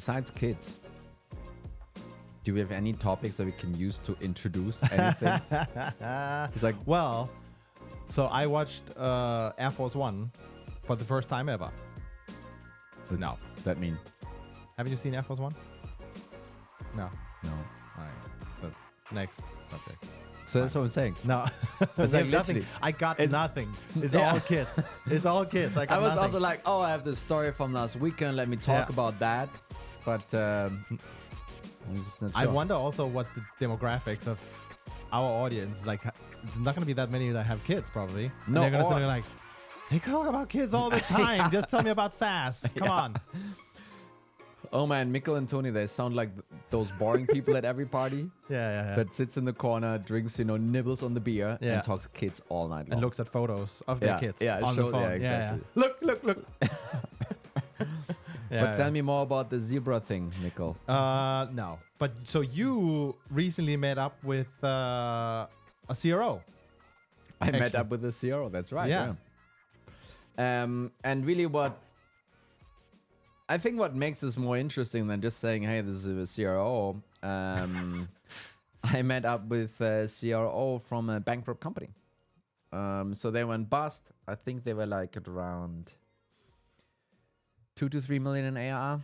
besides kids, do we have any topics that we can use to introduce anything? It's like, well, so I watched Air Force One for the first time ever. what's No. that mean? Haven't you seen Air Force One? No. No. All right. That's next subject. So that's what I'm saying. No. It's We like have nothing. literally- I got it's- nothing. It's Yeah. all kids. It's all kids. I I got was nothing. also like, oh, I have this story from last weekend. Let me talk Yeah. about that. But I'm just not I sure. wonder also what the demographics of our audience is like. It's not going to be that many that have kids, probably. And No, they're going to or- say like, they talk about kids all the time. Just tell me about SaaS. Come on. Oh man, Mikkel and Tony, they sound like those boring people at every party Yeah. that sits in the corner, drinks, nibbles on the beer, Yeah. and talks kids all night long. And looks at photos of their Yeah, kids yeah, on sure, the phone. yeah, exactly. Look. But tell me more about the zebra thing, Mikkel. No. But so you recently met up with a CRO. I met actually- up with the CRO, that's right. Yeah. And really I think what makes this more interesting than just saying, hey, this is a CRO, I met up with a CRO from a bankrupt company. So they went bust. I think they were like at around 2 to 3 million in ARR.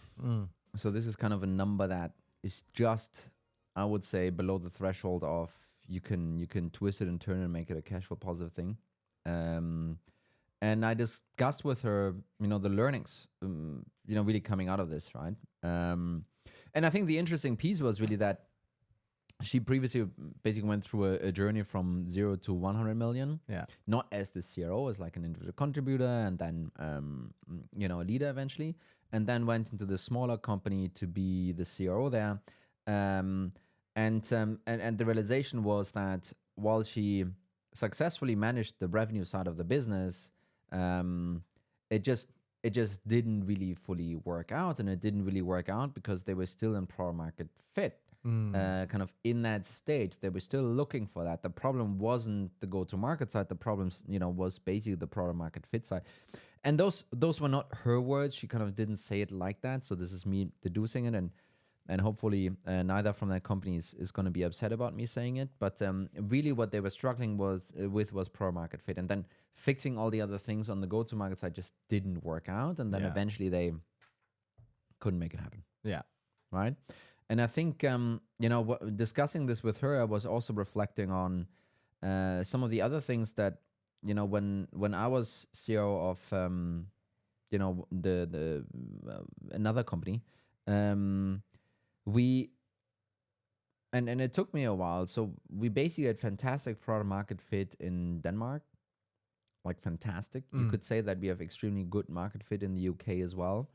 So this is kind of a number that is just, I would say, below the threshold of you can twist it and turn it and make it a cash flow positive thing. And I discussed with her, the learnings, really coming out of this, right? And I think the interesting piece was really that she previously basically went through a journey from 0 to 100 million. Yeah. Not as the CRO, as like an individual contributor, and then a leader eventually, and then went into the smaller company to be the CRO there. And the realization was that while she successfully managed the revenue side of the business, it just didn't really fully work out, and it didn't really work out because they were still in product market fit. Kind of in that stage, they were still looking for that. The problem wasn't the go-to-market side. The problem, was basically the product market fit side. And those were not her words. She kind of didn't say it like that. So this is me deducing it, and hopefully neither from that company is going to be upset about me saying it. But really, what they were struggling was product market fit, and then fixing all the other things on the go-to-market side just didn't work out. And then eventually they couldn't make it happen. Yeah. Right. And I think, discussing this with her, I was also reflecting on some of the other things that, when I was CEO of, the another company, we, and it took me a while. So we basically had fantastic product market fit in Denmark, like fantastic. You could say that we have extremely good market fit in the UK as well.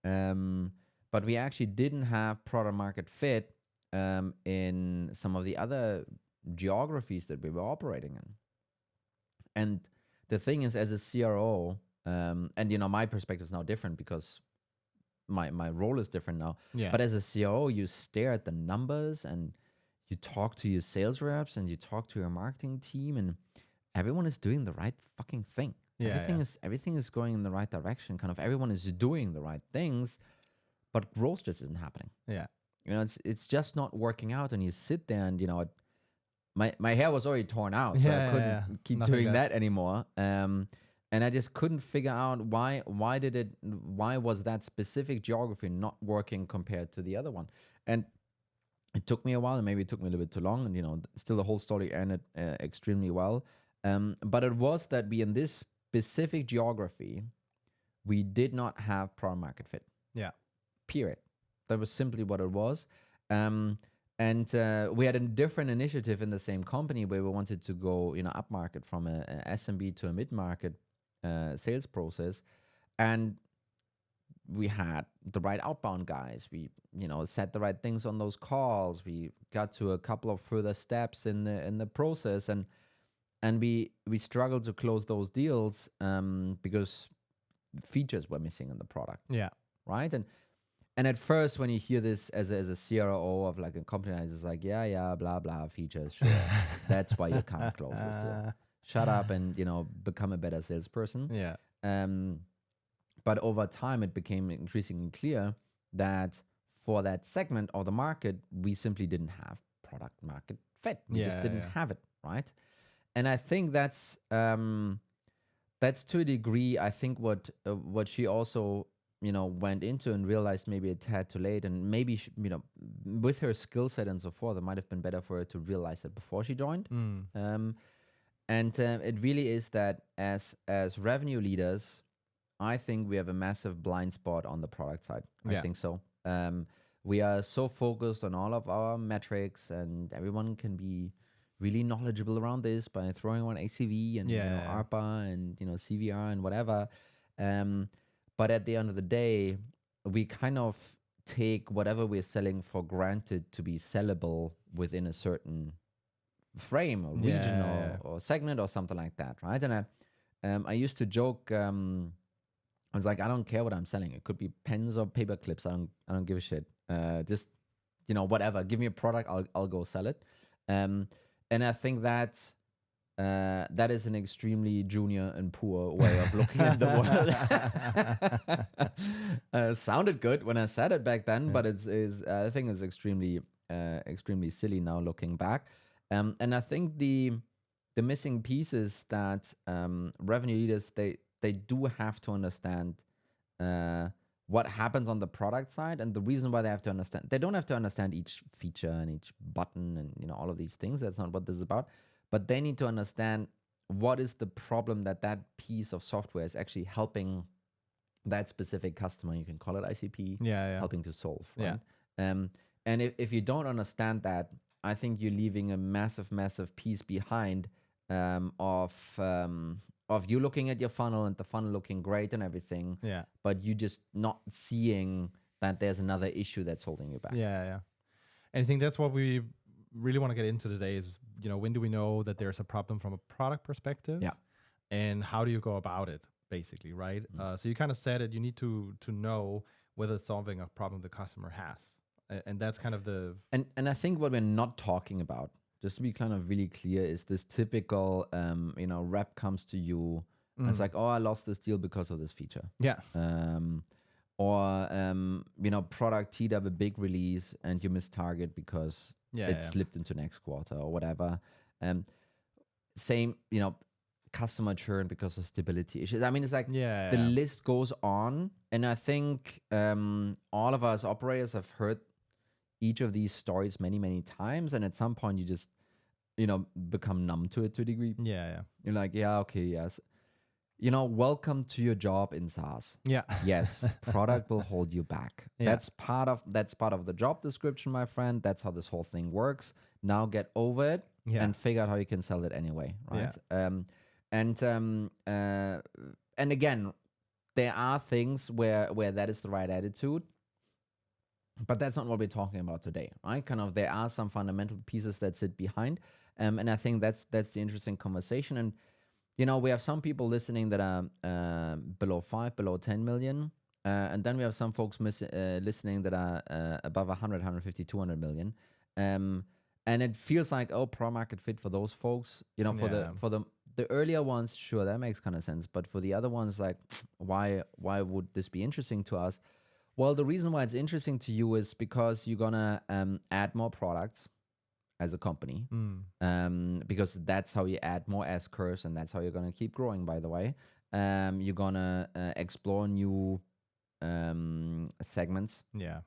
But we actually didn't have product market fit in some of the other geographies that we were operating in. And the thing is, as a CRO, and my perspective is now different because my role is different now. Yeah. But as a CRO, you stare at the numbers and you talk to your sales reps and you talk to your marketing team, and everyone is doing the right fucking thing. Yeah, Everything is going in the right direction. Kind of everyone is doing the right things. But growth just isn't happening. Yeah. It's just not working out. And you sit there and, my hair was already torn out. So I couldn't keep Nothing doing left. that anymore. And I just couldn't figure out why was that specific geography not working compared to the other one. And it took me a while, and maybe it took me a little bit too long. And, still the whole story ended extremely well. But it was that we, in this specific geography, we did not have product market fit. Yeah. Period. That was simply what it was. And we had a different initiative in the same company where we wanted to go, upmarket from a SMB to a mid-market sales process. And we had the right outbound guys. We, said the right things on those calls. We got to a couple of further steps in the process, and we struggled to close those deals because features were missing in the product. Yeah. Right. And at first, when you hear this as a CRO of like a company, it's like, yeah, blah, blah, features, sure. That's why you can't close this deal. Shut up and, become a better salesperson. Yeah. But over time, it became increasingly clear that for that segment or the market, we simply didn't have product market fit. We just didn't have it, right? And I think that's to a degree, I think what she also, went into and realized maybe a tad too late, and maybe with her skill set and so forth, it might have been better for her to realize it before she joined. And it really is that as revenue leaders, I think we have a massive blind spot on the product side. I think so. We are so focused on all of our metrics, and everyone can be really knowledgeable around this by throwing on ACV and ARPA and CVR and whatever. But at the end of the day, we kind of take whatever we're selling for granted to be sellable within a certain frame or region or segment or something like that, right? And I used to joke. I was like, I don't care what I'm selling. It could be pens or paper clips. I don't give a shit. Just whatever. Give me a product. I'll go sell it. And I think that is an extremely junior and poor way of looking at the world. Sounded good when I said it back then, but I think it's extremely silly now looking back. And I think the missing piece is that revenue leaders, they do have to understand what happens on the product side, and the reason why they don't have to understand each feature and each button and all of these things. That's not what this is about. But they need to understand what is the problem that piece of software is actually helping that specific customer. You can call it ICP, helping to solve. Right? And if you don't understand that, I think you're leaving a massive piece behind of you looking at your funnel and the funnel looking great and everything. But you just not seeing that there's another issue that's holding you back. And I think that's what we really want to get into today is, when do we know that there's a problem from a product perspective? And how do you go about it, basically, right? So you kind of said it, you need to know whether it's solving a problem the customer has. And that's kind of the... And I think what we're not talking about, just to be kind of really clear, is this typical, rep comes to you and it's like, oh, I lost this deal because of this feature. Product teed up a big release and you missed target because it slipped into next quarter or whatever. Same, customer churn because of stability issues. I mean, it's like the list goes on. And I think all of us operators have heard each of these stories many, many times. And at some point you just, become numb to it to a degree. You're like, okay, yes. Welcome to your job in SaaS. Yes, product will hold you back. That's part of the job description, my friend. That's how this whole thing works. Now get over it and figure out how you can sell it anyway, right? And again, there are things where that is the right attitude, but that's not what we're talking about today, right? Kind of, there are some fundamental pieces that sit behind, and I think that's the interesting conversation. And we have some people listening that are below 10 million. And then we have some folks listening that are above 100, 150, 200 million. And it feels like, product market fit for those folks, for the earlier ones, sure, that makes kind of sense. But for the other ones, like, why would this be interesting to us? Well, the reason why it's interesting to you is because you're going to add more products as a company, because that's how you add more S-curves, and that's how you're going to keep growing, by the way. You're going to explore new segments. You're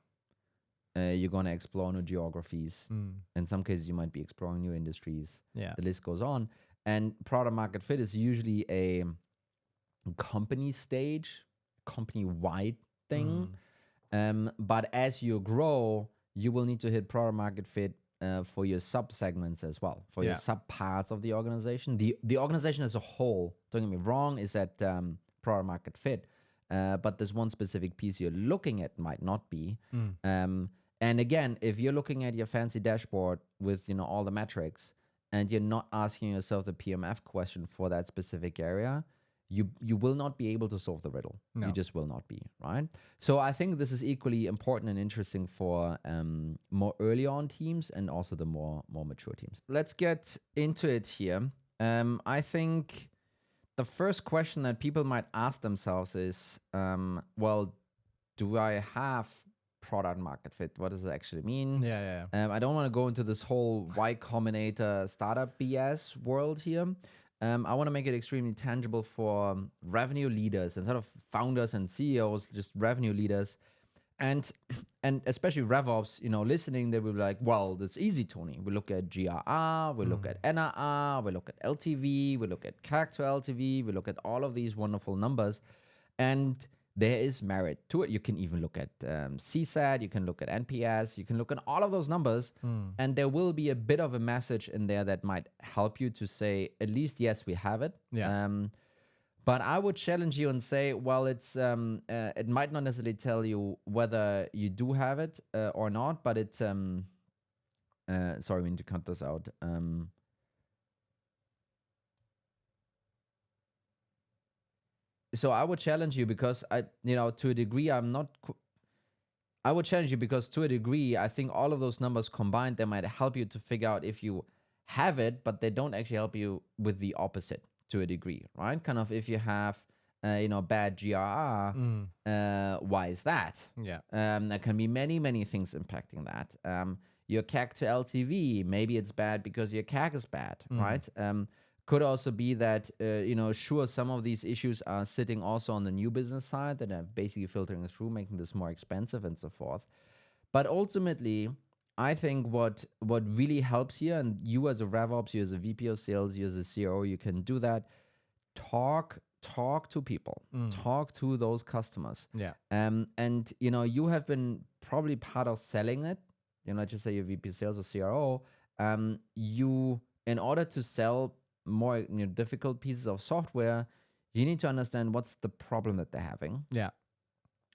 going to explore new geographies. In some cases, you might be exploring new industries. The list goes on. And product market fit is usually a company stage, company-wide thing. But as you grow, you will need to hit product market fit for your sub-segments as well, for your sub-parts of the organization. The organization as a whole, don't get me wrong, is at product market fit. But there's one specific piece you're looking at might not be. And again, if you're looking at your fancy dashboard with all the metrics, and you're not asking yourself the PMF question for that specific area, you will not be able to solve the riddle. No. You just will not be, right? So I think this is equally important and interesting for more early on teams and also the more mature teams. Let's get into it here. I think the first question that people might ask themselves is, well, do I have product market fit. What does it actually mean? I don't want to go into this whole Y Combinator startup BS world here. I want to make it extremely tangible for revenue leaders instead of founders and CEOs, just revenue leaders. And especially RevOps, listening, they will be like, well, that's easy, Tony. We look at GRR, we look at NRR, we look at LTV, we look at CAC to LTV, we look at all of these wonderful numbers. And there is merit to it. You can even look at CSAT, you can look at NPS, you can look at all of those numbers. And there will be a bit of a message in there that might help you to say, at least, yes, we have it. But I would challenge you and say, well, it's it might not necessarily tell you whether you do have it or not, but it's sorry, we need to cut this out. So I would challenge you because to a degree, I would challenge you because to a degree, I think all of those numbers combined, they might help you to figure out if you have it, but they don't actually help you with the opposite. To a degree, right? Kind of if you have, bad GRR, why is that? There can be many, many things impacting that. Your CAC to LTV, maybe it's bad because your CAC is bad, right? Could also be that, sure, some of these issues are sitting also on the new business side that are basically filtering through, making this more expensive and so forth. But ultimately, I think what really helps here, and you as a RevOps, you as a VP of sales, you as a CRO, you can do that. Talk to people, talk to those customers. And you have been probably part of selling it. Just say you're VP of sales or CRO. You, in order to sell more difficult pieces of software, you need to understand what's the problem that they're having. You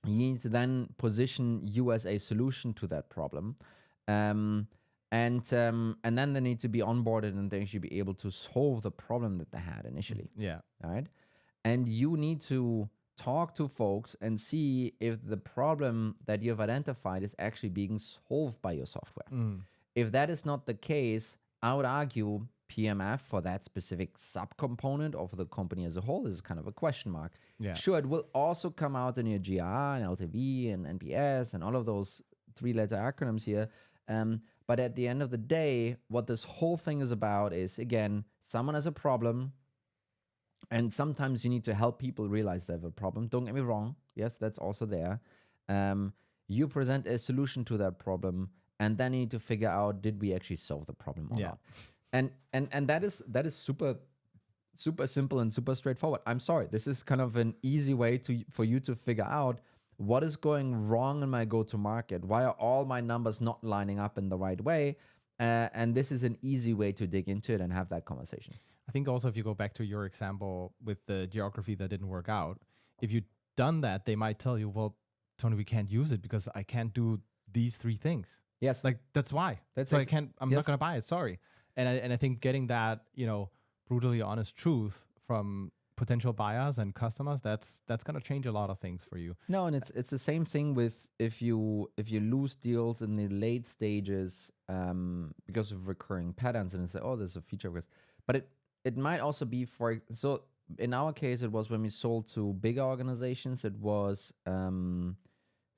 need to then position you as a solution to that problem. And then they need to be onboarded and they should be able to solve the problem that they had initially. All right. And you need to talk to folks and see if the problem that you've identified is actually being solved by your software. If that is not the case, I would argue PMF for that specific subcomponent of the company as a whole is kind of a question mark. Sure, it will also come out in your GR and LTV and NPS and all of those 3-letter acronyms here. But at the end of the day, what this whole thing is about is, again, someone has a problem, and sometimes you need to help people realize they have a problem. Don't get me wrong. Yes, that's also there. You present a solution to that problem, and then you need to figure out, did we actually solve the problem or not? And that is super simple and super straightforward. I'm sorry, this is kind of an easy way for you to figure out what is going wrong in my go-to-market? Why are all my numbers not lining up in the right way? And this is an easy way to dig into it and have that conversation. I think also if you go back to your example with the geography that didn't work out, if you'd done that, they might tell you, well, Tony, we can't use it because I can't do these 3 things. Yes. Like, that's why. I'm not going to buy it. Sorry. And I think getting that, brutally honest truth from potential buyers and customers, that's going to change a lot of things for you. No, and it's the same thing with if you lose deals in the late stages because of recurring patterns, and say, oh, there's a feature risk. But it might also be so in our case, it was when we sold to bigger organizations, it was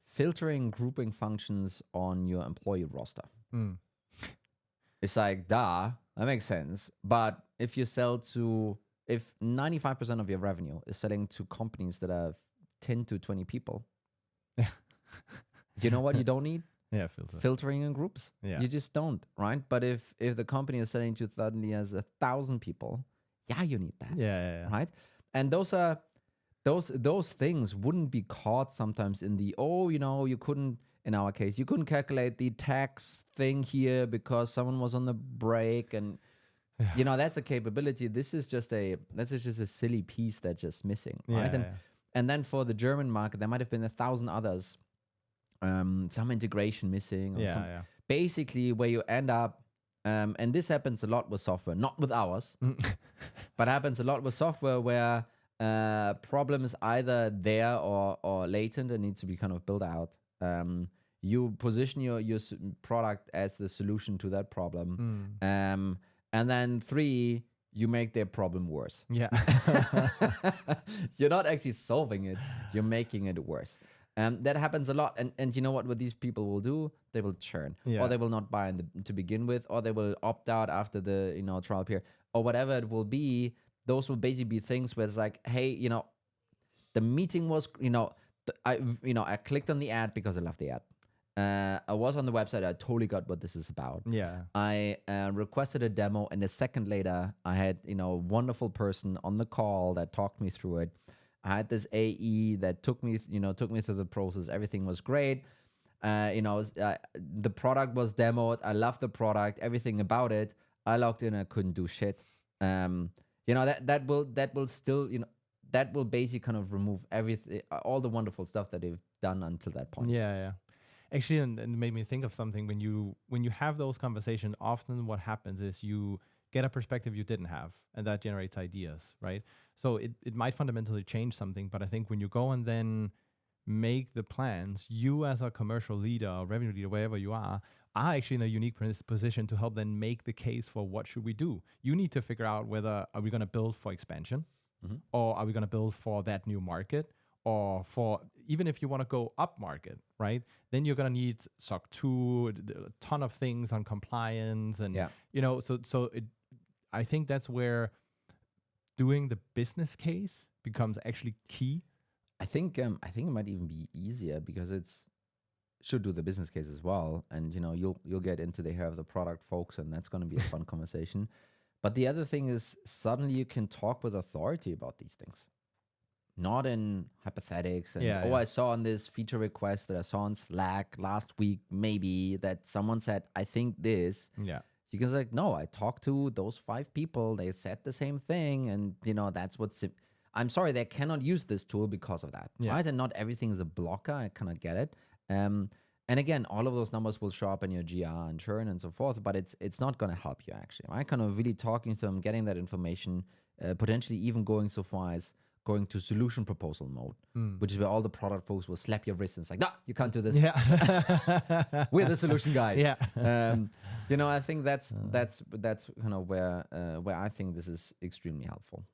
filtering grouping functions on your employee roster. It's like, that makes sense. But if you sell if 95% of your revenue is selling to companies that have 10 to 20 people, you know what you don't need? Filtering in groups. You just don't, right? But if the company is selling to suddenly as 1,000 people, you need that. Right? And those things wouldn't be caught sometimes in the, you couldn't, in our case, you couldn't calculate the tax thing here because someone was on the break, and that's a capability. This is just a silly piece that's just missing, right? And then for the German market, there might have been 1,000 others, some integration missing, or something. Basically, where you end up, and this happens a lot with software, not with ours, but happens a lot with software where problems either there or latent and needs to be kind of built out. You position your product as the solution to that problem. And then 3, you make their problem worse. You're not actually solving it, you're making it worse. That happens a lot. And you know what these people will do? They will churn, or they will not buy to begin with, or they will opt out after the, trial period, or whatever it will be. Those will basically be things where it's like, hey, the meeting was, I clicked on the ad because I love the ad. I was on the website. I totally got what this is about. Yeah. I requested a demo, and a second later, I had a wonderful person on the call that talked me through it. I had this AE that took me through the process. Everything was great. The product was demoed. I loved the product. Everything about it. I logged in. I couldn't do shit. That will still that will basically kind of remove everything, all the wonderful stuff that they've done until that point. Yeah. Actually, and it made me think of something. When you have those conversations, often what happens is you get a perspective you didn't have, and that generates ideas, right? So it might fundamentally change something, but I think when you go and then make the plans, you as a commercial leader or revenue leader, wherever you are actually in a unique position to help then make the case for what should we do. You need to figure out whether are we going to build for expansion, or are we going to build for that new market, or for, even if you want to go up market, right? Then you're going to need SOC 2, a ton of things on compliance, and I think that's where doing the business case becomes actually key. I think it might even be easier because should do the business case as well, and you'll get into the hair of the product folks, and that's going to be a fun conversation. But the other thing is, suddenly you can talk with authority about these things, not in hypothetics. And I saw on this feature request that I saw on Slack last week, maybe that someone said, I think this. Yeah. You can say, no, I talked to those 5 people. They said the same thing, and that's what's. I'm sorry, they cannot use this tool because of that, right? And not everything is a blocker. I cannot get it. And again, all of those numbers will show up in your GR and churn and so forth, but it's not going to help you actually, right? Kind of really talking to them, getting that information, potentially even going so far as going to solution proposal mode, which is where all the product folks will slap your wrist and say, no, you can't do this. Yeah. We're the solution guys. Yeah. I think that's kind of where I think this is extremely helpful.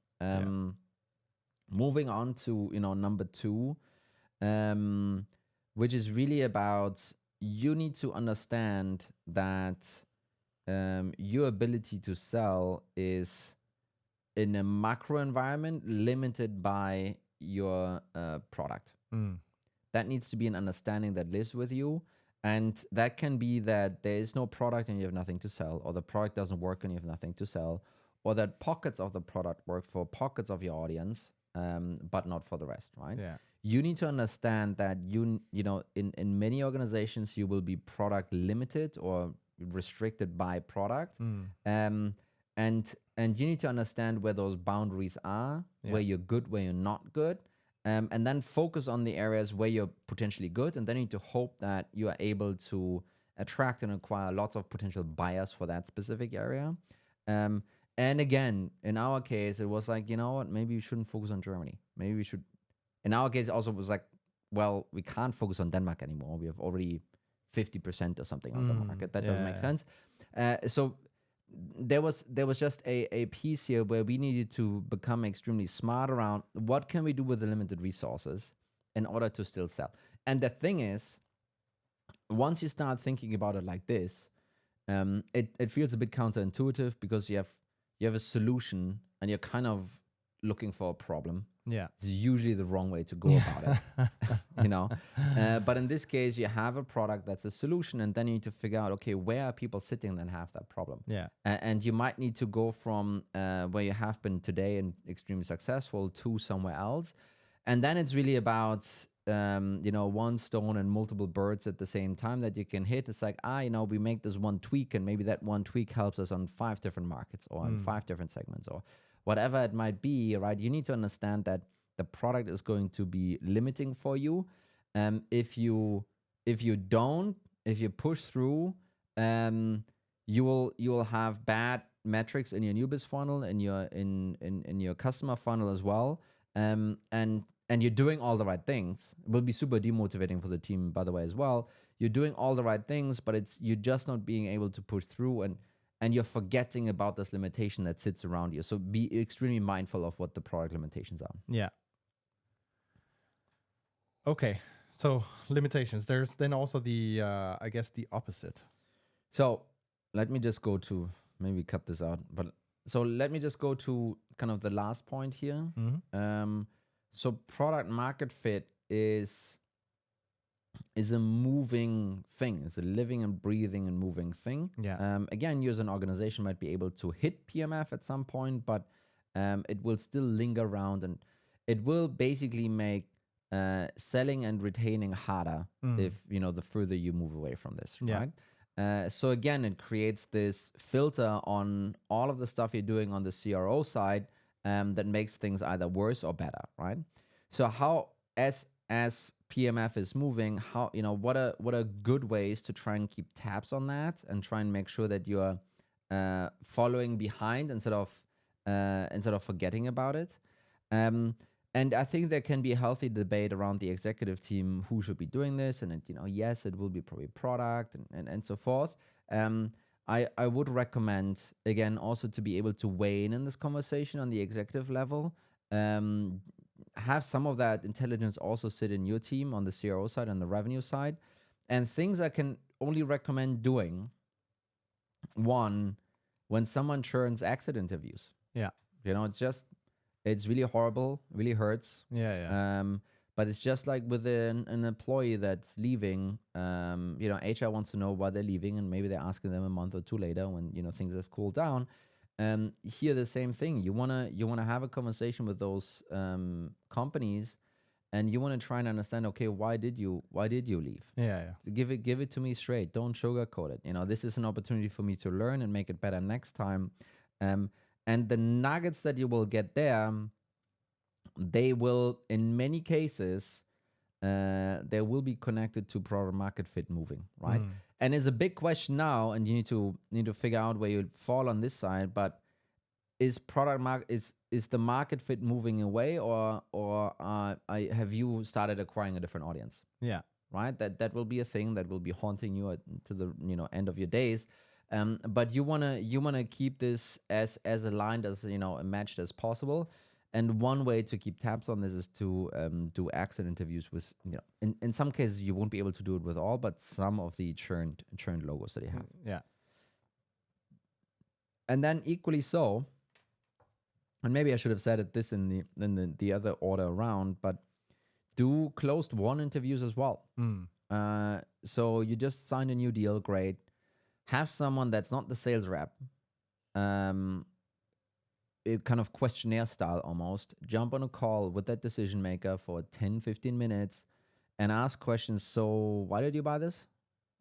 Moving on to, number 2, which is really about, you need to understand that your ability to sell is, in a macro environment, limited by your product. That needs to be an understanding that lives with you. And that can be that there is no product and you have nothing to sell, or the product doesn't work and you have nothing to sell, or that pockets of the product work for pockets of your audience, but not for the rest, right? Yeah. You need to understand that in many organizations, you will be product limited or restricted by product. And you need to understand where those boundaries are, where you're good, where you're not good, and then focus on the areas where you're potentially good, and then you need to hope that you are able to attract and acquire lots of potential buyers for that specific area. And again, in our case, it was like, maybe we shouldn't focus on Germany. Maybe we should. In our case, also was like, well, we can't focus on Denmark anymore. We have already 50% or something on the market. That doesn't make sense. So there was just a piece here where we needed to become extremely smart around what can we do with the limited resources in order to still sell. And the thing is, once you start thinking about it like this, it feels a bit counterintuitive because you have a solution and you're kind of looking for a problem. Yeah. It's usually the wrong way to go about it, but in this case, you have a product that's a solution, and then you need to figure out, okay, where are people sitting that have that problem? Yeah. And you might need to go from where you have been today and extremely successful to somewhere else. And then it's really about, one stone and multiple birds at the same time that you can hit. It's like, we make this one tweak, and maybe that one tweak helps us on 5 different markets or on 5 different segments or whatever it might be, right? You need to understand that the product is going to be limiting for you. If you push through, you will have bad metrics in your new biz funnel and in your customer funnel as well. And you're doing all the right things. It will be super demotivating for the team, by the way, as well. You're doing all the right things, but you're just not being able to push through, and you're forgetting about this limitation that sits around you. So be extremely mindful of what the product limitations are. Yeah. Okay. So limitations. There's then also the I guess the opposite. So let me just go to, maybe cut this out, but so let me just go to kind of the last point here. So product market fit is a moving thing. It's a living and breathing and moving thing. Yeah. Again, you as an organization might be able to hit PMF at some point, but it will still linger around, and it will basically make selling and retaining harder if, the further you move away from this, right? So again, it creates this filter on all of the stuff you're doing on the CRO side that makes things either worse or better, right? So how, as PMF is moving, how, what are good ways to try and keep tabs on that and try and make sure that you're following behind instead of forgetting about it. And I think there can be a healthy debate around the executive team who should be doing this. And, yes, it will be probably product and so forth. I would recommend, again, also to be able to weigh in this conversation on the executive level. Have some of that intelligence also sit in your team on the CRO side and the revenue side. And things I can only recommend doing, one, when someone churns exit interviews. Yeah. It's really horrible, really hurts. Yeah. But it's just like with an employee that's leaving, HR wants to know why they're leaving, and maybe they're asking them a month or two later when, things have cooled down. Here, the same thing. You wanna have a conversation with those companies, and you want to try and understand, okay, why did you leave? Yeah. Give it to me straight. Don't sugarcoat it. This is an opportunity for me to learn and make it better next time. And the nuggets that you will get there, they will, in many cases, they will be connected to product market fit moving, right? And it's a big question now, and you need to figure out where you fall on this side. But is the market fit moving away, or have you started acquiring a different audience? Yeah, right. That will be a thing that will be haunting you to the end of your days. But you wanna keep this as aligned as matched as possible. And one way to keep tabs on this is to do exit interviews with in some cases you won't be able to do it with all, but some of the churned logos that you have. Yeah. And then equally so, and maybe I should have said it this in the other order around, but do closed won interviews as well. So you just signed a new deal, great. Have someone that's not the sales rep, it kind of questionnaire style almost, jump on a call with that decision maker for 10-15 minutes and ask questions. So why did you buy this?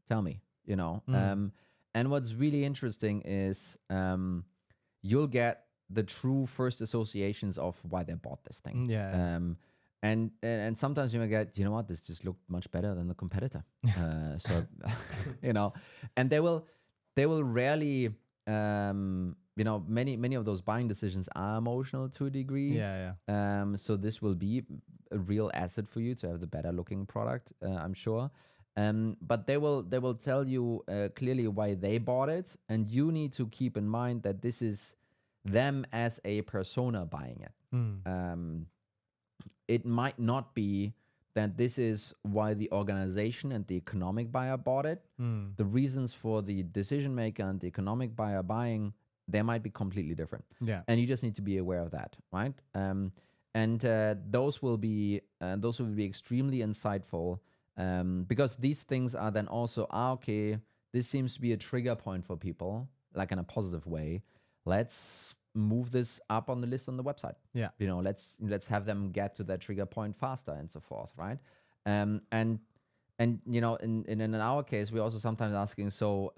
Tell me, and what's really interesting is you'll get the true first associations of why they bought this thing. Yeah. And sometimes you may get, this just looked much better than the competitor. So, and they will rarely, many of those buying decisions are emotional to a degree. Yeah. So this will be a real asset for you to have the better looking product, I'm sure. But they will tell you clearly why they bought it, and you need to keep in mind that this is them as a persona buying it. It might not be that this is why the organization and the economic buyer bought it. The reasons for the decision maker and the economic buyer buying, they might be completely different. Yeah. And you just need to be aware of that, right? And those will be extremely insightful, because these things are then also, okay, this seems to be a trigger point for people, like in a positive way. Let's move this up on the list on the website. Yeah. Let's have them get to that trigger point faster and so forth, right? And in our case, we're also sometimes asking, so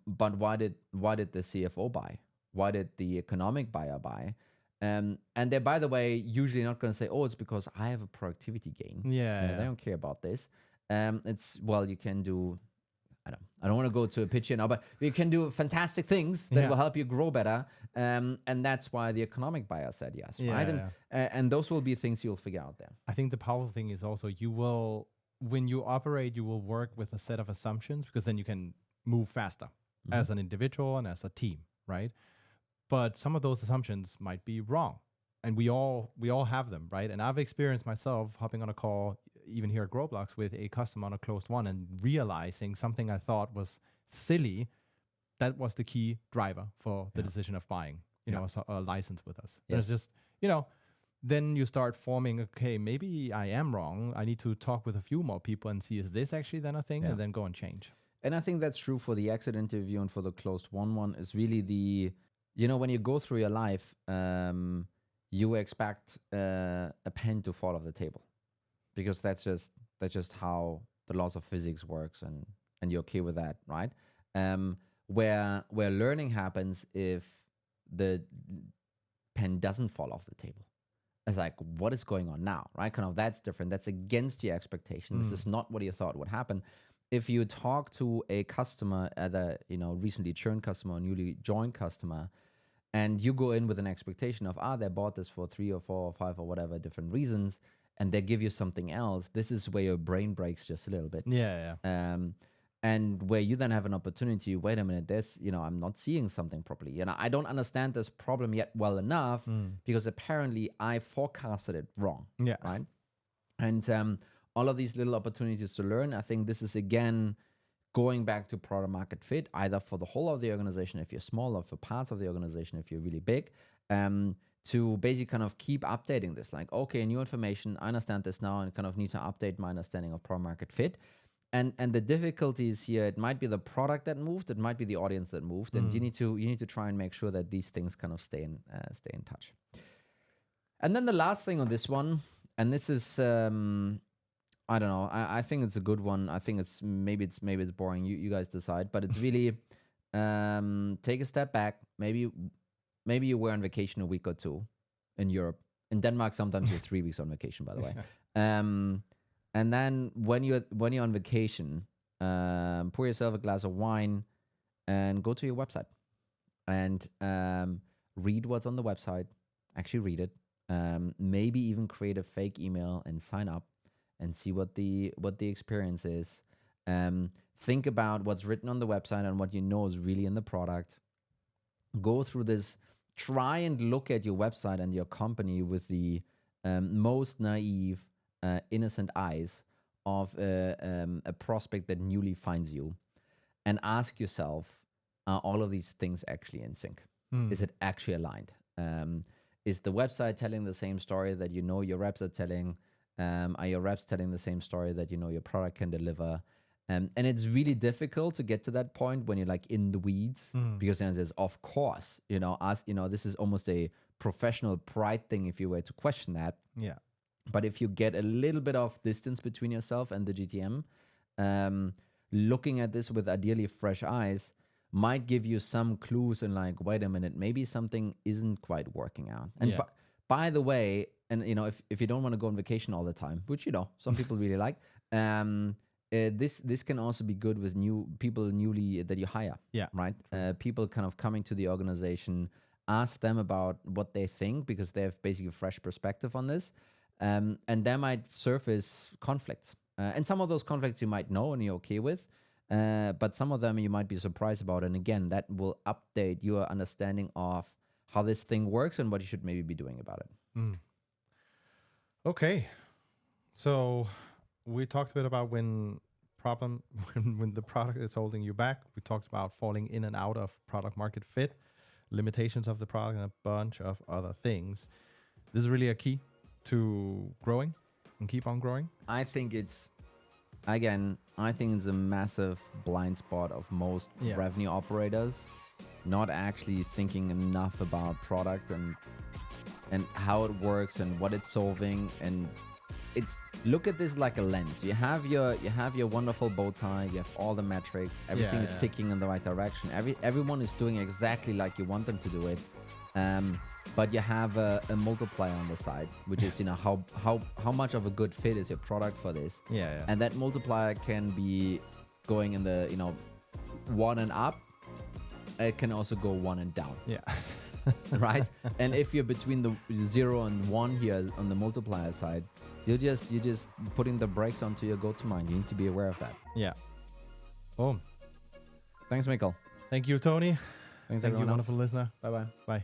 but why did the CFO buy? Why did the economic buyer buy? And they're, by the way, usually not going to say, oh, it's because I have a productivity gain. Yeah. They don't care about this. You can do, I don't want to go to a pitch here now, but you can do fantastic things that will help you grow better. And that's why the economic buyer said yes, right? And those will be things you'll figure out there. I think the powerful thing is also when you operate, you will work with a set of assumptions, because then you can move faster as an individual and as a team, right? But some of those assumptions might be wrong, and we all have them, right? And I've experienced myself hopping on a call, even here at Growblocks with a customer on a closed one and realizing something I thought was silly, that was the key driver for the decision of buying, a license with us. It's just, then you start forming, okay, maybe I am wrong. I need to talk with a few more people and see, is this actually then a thing? And then go and change. And I think that's true for the exit interview and for the closed one is really the, when you go through your life, you expect a pen to fall off the table, because that's just how the laws of physics works, and you're okay with that, right? Where learning happens if the pen doesn't fall off the table. It's like, what is going on now, right? Kind of, that's different. That's against your expectation. This is not what you thought would happen. If you talk to a customer, either recently churned customer or newly joined customer, and you go in with an expectation of they bought this for 3 or 4 or 5 or whatever different reasons, and they give you something else, this is where your brain breaks just a little bit. And where you then have an opportunity, wait a minute, I'm not seeing something properly. I don't understand this problem yet well enough because apparently I forecasted it wrong. Right? And all of these little opportunities to learn, I think this is, again, going back to product market fit, either for the whole of the organization if you're small, or for parts of the organization if you're really big, to basically kind of keep updating this. Like, okay, new information, I understand this now, and kind of need to update my understanding of product market fit. And the difficulties here, it might be the product that moved, it might be the audience that moved, and you need to try and make sure that these things kind of stay in touch. And then the last thing on this one, and this is I don't know, I think it's a good one. I think it's maybe it's boring. You guys decide, but it's really take a step back. Maybe you were on vacation a week or two in Europe. In Denmark, sometimes you're 3 weeks on vacation, by the way. And then when you're on vacation, pour yourself a glass of wine and go to your website and read what's on the website. Actually read it. Maybe even create a fake email and sign up and see what the experience is. Think about what's written on the website and what is really in the product. Go through this. Try and look at your website and your company with the most naive, innocent eyes of a prospect that newly finds you, and ask yourself, are all of these things actually in sync? Is it actually aligned? Is the website telling the same story that your reps are telling? Are your reps telling the same story that your product can deliver? And it's really difficult to get to that point when you're like in the weeds, because then there's, of course, this is almost a professional pride thing if you were to question that. Yeah. But if you get a little bit of distance between yourself and the GTM, looking at this with ideally fresh eyes might give you some clues in like, wait a minute, maybe something isn't quite working out. And by the way, and if you don't want to go on vacation all the time, which some people really like, this can also be good with new people newly that you hire. Yeah. Right. People kind of coming to the organization, ask them about what they think, because they have basically a fresh perspective on this. And there might surface conflicts. And some of those conflicts you might know and you're okay with, but some of them you might be surprised about. And again, that will update your understanding of how this thing works and what you should maybe be doing about it. Okay. So we talked a bit about when the product is holding you back. We talked about falling in and out of product market fit, limitations of the product, and a bunch of other things. This is really a key to growing and keep on growing. I think it's a massive blind spot of most revenue operators, not actually thinking enough about product and how it works and what it's solving. And it's, look at this like a lens. You have your wonderful bow tie, you have all the metrics, everything is ticking in the right direction. Everyone is doing exactly like you want them to do it. But you have a multiplier on the side, which is how much of a good fit is your product for this. And that multiplier can be going in the 1 and up. It can also go 1 and down. Right. And if you're between the 0 and 1 here on the multiplier side, you're just putting the brakes onto your go-to-mind. You need to be aware of that. Boom. Thanks, Mikkel. Thank you, Tony. Thank you, wonderful listener. Bye-bye. Bye.